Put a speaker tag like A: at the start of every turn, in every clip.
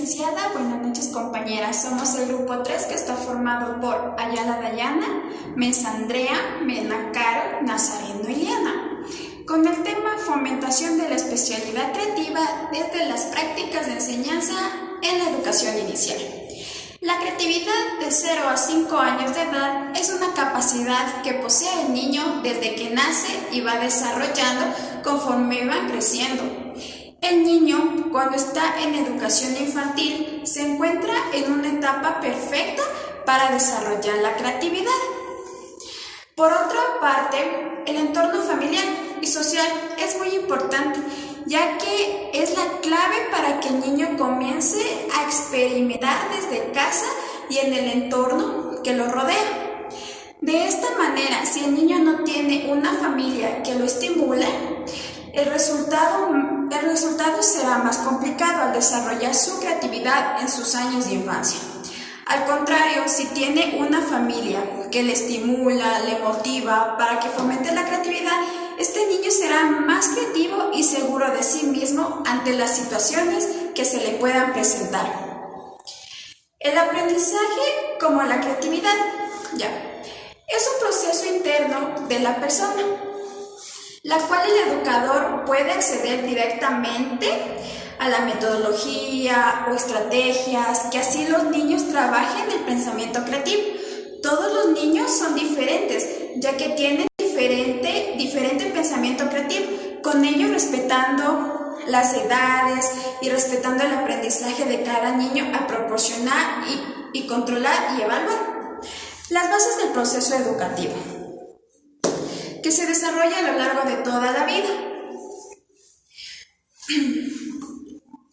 A: licenciada. Buenas noches, compañeras. Somos el grupo 3 que está formado por Ayala Dayana, Mesa Andrea, Mena Caro, Nazareno y Liana, con el tema fomentación de la especialidad creativa desde las prácticas de enseñanza en la educación inicial. La creatividad de 0 a 5 años de edad es una capacidad que posee el niño desde que nace y va desarrollando conforme va creciendo. El niño, cuando está en educación infantil, se encuentra en una etapa perfecta para desarrollar la creatividad. Por otra parte, el entorno familiar y social es muy importante, ya que es la clave para que el niño comience a experimentar desde casa y en el entorno que lo rodea. De esta manera, si el niño no tiene una familia que lo estimule, el resultado será más complicado al desarrollar su creatividad en sus años de infancia. Al contrario, si tiene una familia que le estimula, le motiva para que fomente la creatividad, este niño será más creativo y seguro de sí mismo ante las situaciones que se le puedan presentar. El aprendizaje como la creatividad, es un proceso interno de la persona, la cual el educador puede acceder directamente a la metodología o estrategias que así los niños trabajen el pensamiento creativo. Todos los niños son diferentes, ya que tienen diferente pensamiento creativo, con ello respetando las edades y respetando el aprendizaje de cada niño a proporcionar y controlar y evaluar. Las bases del proceso educativo, que se desarrolla a lo largo de toda la vida.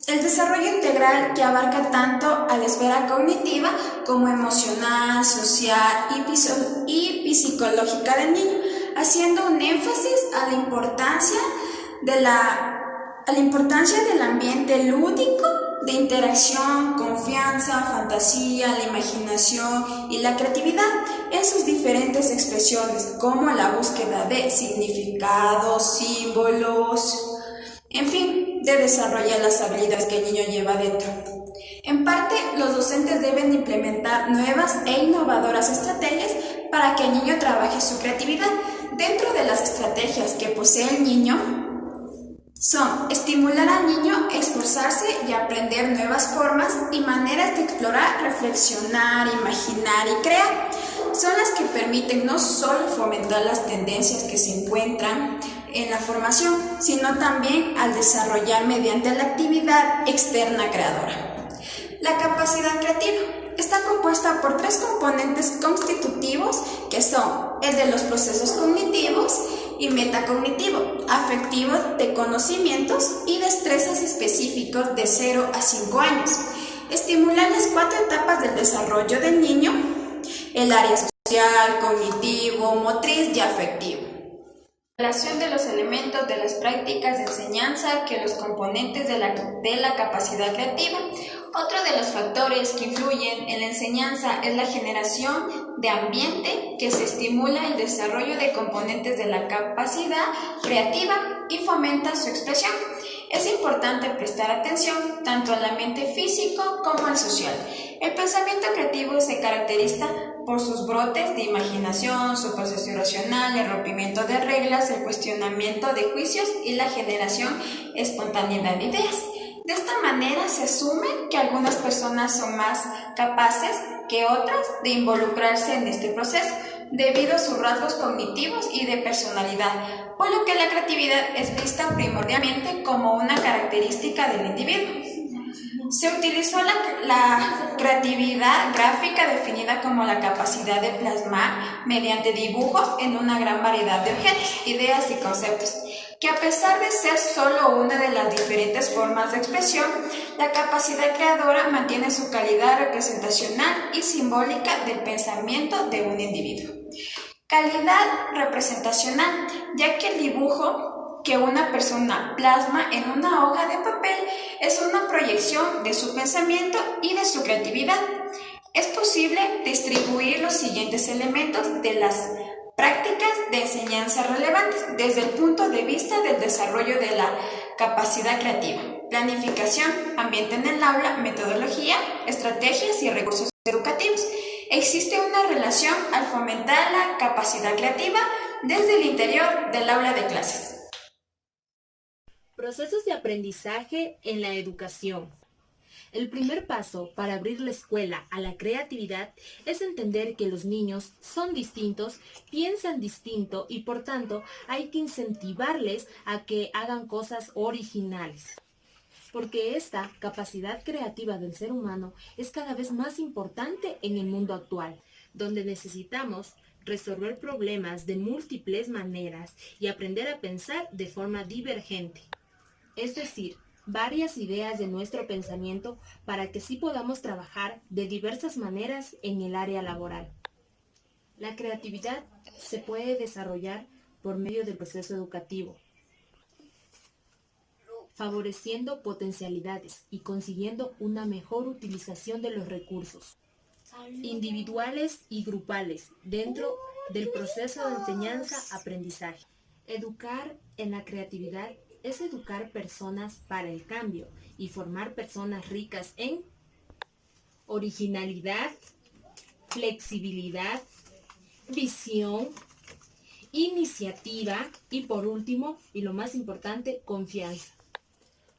A: El desarrollo integral que abarca tanto a la esfera cognitiva como emocional, social y psicológica del niño, haciendo un énfasis a la importancia del ambiente lúdico, de interacción, confianza, fantasía, la imaginación y la creatividad en sus diferentes expresiones, como la búsqueda de significados, símbolos, en fin, de desarrollar las habilidades que el niño lleva dentro. En parte, los docentes deben implementar nuevas e innovadoras estrategias para que el niño trabaje su creatividad. Dentro de las estrategias que posee el niño son estimular al niño a esforzarse y aprender nuevas formas y maneras de explorar, reflexionar, imaginar y crear. Son las que permiten no solo fomentar las tendencias que se encuentran en la formación, sino también al desarrollar mediante la actividad externa creadora. La capacidad creativa está compuesta por 3 componentes constitutivos que son el de los procesos cognitivos y metacognitivo, afectivos, de conocimientos y destrezas específicos de 0 a 5 años. Estimulan las 4 etapas del desarrollo del niño, el área social, cognitivo, motriz y afectivo. Relación de los elementos de las prácticas de enseñanza que los componentes de la capacidad creativa. Otro de los factores que influyen en la enseñanza es la generación de ambiente que se estimula el desarrollo de componentes de la capacidad creativa y fomenta su expresión. Es importante prestar atención tanto al ambiente físico como al social. El pensamiento creativo se caracteriza por sus brotes de imaginación, su proceso irracional, el rompimiento de reglas, el cuestionamiento de juicios y la generación espontánea de ideas. De esta manera se asume que algunas personas son más capaces que otras de involucrarse en este proceso, debido a sus rasgos cognitivos y de personalidad, por lo que la creatividad es vista primordialmente como una característica del individuo. Se utilizó la creatividad gráfica definida como la capacidad de plasmar mediante dibujos en una gran variedad de objetos, ideas y conceptos, que a pesar de ser solo una de las diferentes formas de expresión, la capacidad creadora mantiene su calidad representacional y simbólica del pensamiento de un individuo. Calidad representacional, ya que el dibujo que una persona plasma en una hoja de papel es una proyección de su pensamiento y de su creatividad. Es posible distribuir los siguientes elementos de las prácticas de enseñanza relevantes desde el punto de vista del desarrollo de la capacidad creativa. planificación, ambiente en el aula, metodología, estrategias y recursos educativos. Existe una relación al fomentar la capacidad creativa desde el interior del aula de clases.
B: Procesos de aprendizaje en la educación. El primer paso para abrir la escuela a la creatividad es entender que los niños son distintos, piensan distinto y por tanto hay que incentivarles a que hagan cosas originales. Porque esta capacidad creativa del ser humano es cada vez más importante en el mundo actual, donde necesitamos resolver problemas de múltiples maneras y aprender a pensar de forma divergente. Es decir, varias ideas de nuestro pensamiento para que sí podamos trabajar de diversas maneras en el área laboral. La creatividad se puede desarrollar por medio del proceso educativo, favoreciendo potencialidades y consiguiendo una mejor utilización de los recursos individuales y grupales dentro del proceso de enseñanza-aprendizaje. Educar en la creatividad es educar personas para el cambio y formar personas ricas en originalidad, flexibilidad, visión, iniciativa y por último, y lo más importante, confianza.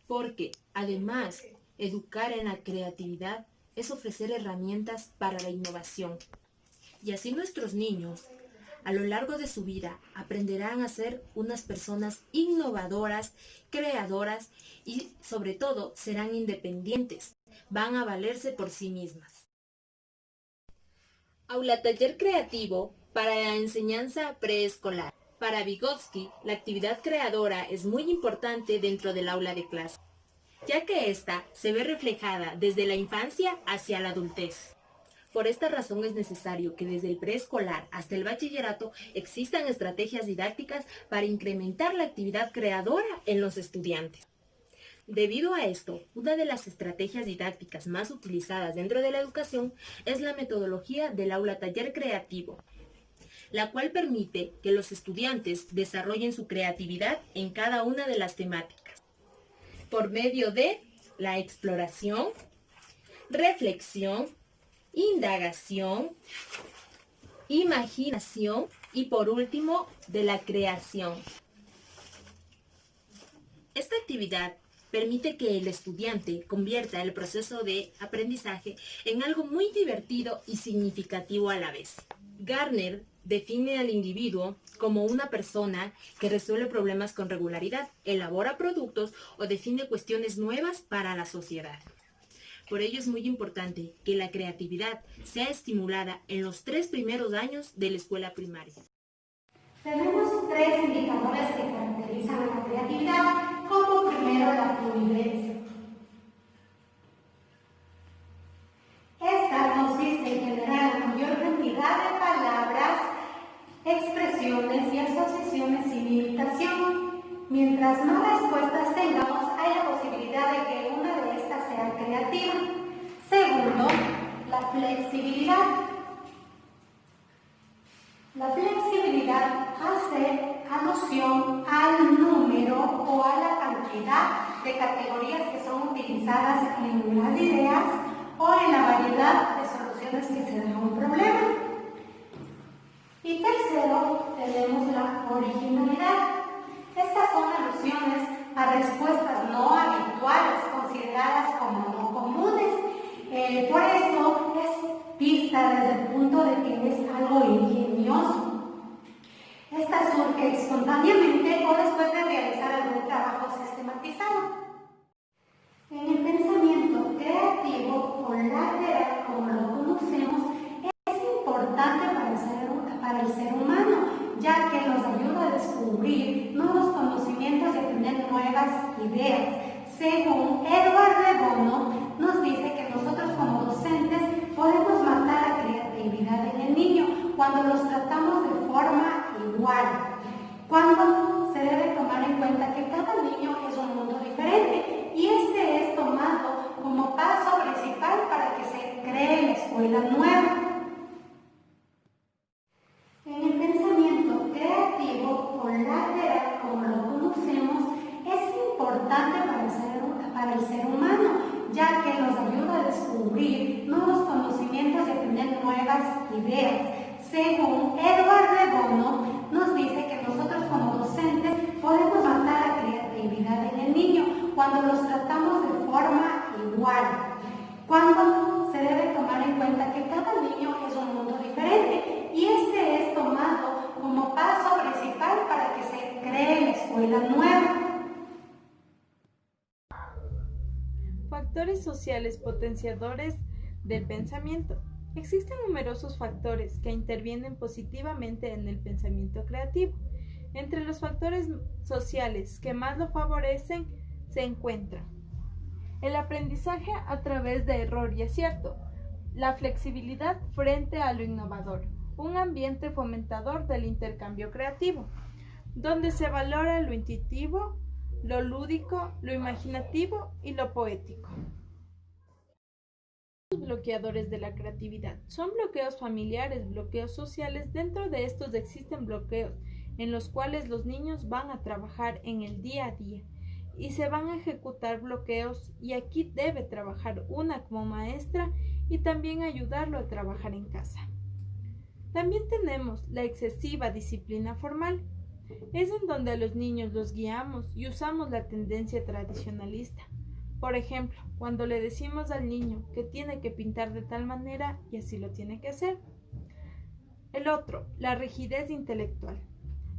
B: Porque además, educar en la creatividad es ofrecer herramientas para la innovación. Y así nuestros niños, a lo largo de su vida, aprenderán a ser unas personas innovadoras, creadoras y sobre todo serán independientes. Van a valerse por sí mismas. Aula taller creativo para la enseñanza preescolar. Para Vygotsky, la actividad creadora es muy importante dentro del aula de clase, ya que ésta se ve reflejada desde la infancia hacia la adultez. Por esta razón es necesario que desde el preescolar hasta el bachillerato existan estrategias didácticas para incrementar la actividad creadora en los estudiantes. Debido a esto, una de las estrategias didácticas más utilizadas dentro de la educación es la metodología del aula taller creativo, la cual permite que los estudiantes desarrollen su creatividad en cada una de las temáticas, por medio de la exploración, reflexión, indagación, imaginación y por último, de la creación. Esta actividad permite que el estudiante convierta el proceso de aprendizaje en algo muy divertido y significativo a la vez. Gardner define al individuo como una persona que resuelve problemas con regularidad, elabora productos o define cuestiones nuevas para la sociedad. Por ello es muy importante que la creatividad sea estimulada en los 3 primeros años de la escuela primaria.
C: Tenemos 3 indicadores que caracterizan a la creatividad, como primero la fluidez. Esta consiste en generar la mayor cantidad de palabras, expresiones y asociaciones sin limitación. Mientras más respuestas tengamos, hay la posibilidad de que una de estas sea creativa. Segundo, la flexibilidad. La flexibilidad hace alusión al número o a la cantidad de categorías que son utilizadas en las ideas o en la variedad de soluciones que se dan a un problema. Y tercero, tenemos la originalidad. Estas son alusiones a respuestas no habituales, consideradas como no comunes. Por esto es vista desde el punto de que es algo ingenioso. Esta surge espontáneamente o después de realizar algún trabajo sistematizado. En el pensamiento creativo o lateral, como lo conocemos, es importante para el ser humano, ya que nos ayuda a descubrir nuevos conocimientos y a tener nuevas ideas. Según Edward de Bono, nos dice que nosotros como docentes podemos matar la creatividad en el niño cuando los tratamos de forma igual, cuando se debe tomar en cuenta que cada niño es un mundo diferente y este es tomado como paso principal para que se cree la escuela nueva. En el pensamiento creativo o lateral, como lo conocemos, es importante para el descubrir nuevos conocimientos y a tener nuevas ideas. Según Edward de Bono, nos dice que nosotros como docentes podemos matar la creatividad en el niño cuando los tratamos de forma igual, cuando se debe tomar en cuenta que cada niño es un mundo diferente y este es tomado como paso principal para que se cree la escuela nueva.
D: Factores sociales potenciadores del pensamiento. Existen numerosos factores que intervienen positivamente en el pensamiento creativo. Entre los factores sociales que más lo favorecen se encuentran el aprendizaje a través de error y acierto, la flexibilidad frente a lo innovador, un ambiente fomentador del intercambio creativo, donde se valora lo intuitivo, lo lúdico, lo imaginativo y lo poético. Los bloqueadores de la creatividad son bloqueos familiares, bloqueos sociales. Dentro de estos existen bloqueos en los cuales los niños van a trabajar en el día a día y se van a ejecutar bloqueos, y aquí debe trabajar una como maestra y también ayudarlo a trabajar en casa. También tenemos la excesiva disciplina formal. Es en donde a los niños los guiamos y usamos la tendencia tradicionalista. Por ejemplo, cuando le decimos al niño que tiene que pintar de tal manera y así lo tiene que hacer. El otro, la rigidez intelectual.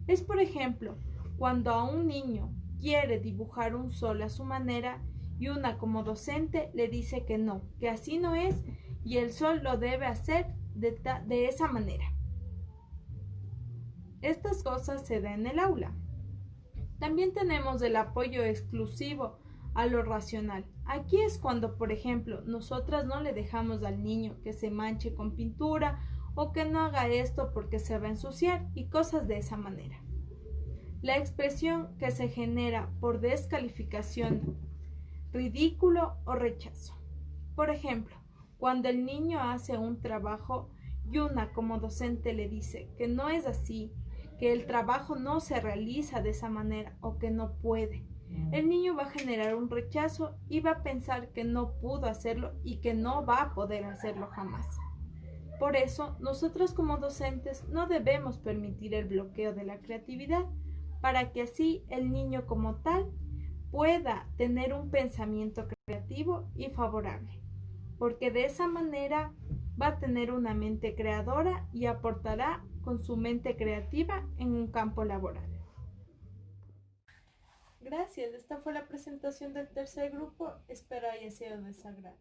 D: Es, por ejemplo, cuando a un niño quiere dibujar un sol a su manera y una como docente le dice que no, que así no es y el sol lo debe hacer de esa manera. Estas cosas se dan en el aula. También tenemos el apoyo exclusivo a lo racional. Aquí es cuando, por ejemplo, nosotras no le dejamos al niño que se manche con pintura o que no haga esto porque se va a ensuciar y cosas de esa manera. La expresión que se genera por descalificación, ridículo o rechazo. Por ejemplo, cuando el niño hace un trabajo y una como docente le dice que no es así, que el trabajo no se realiza de esa manera o que no puede, el niño va a generar un rechazo y va a pensar que no pudo hacerlo y que no va a poder hacerlo jamás. Por eso, nosotros como docentes no debemos permitir el bloqueo de la creatividad, para que así el niño como tal pueda tener un pensamiento creativo y favorable, porque de esa manera va a tener una mente creadora y aportará con su mente creativa en un campo laboral. Gracias, esta fue la presentación del tercer grupo, espero haya sido de su agrado.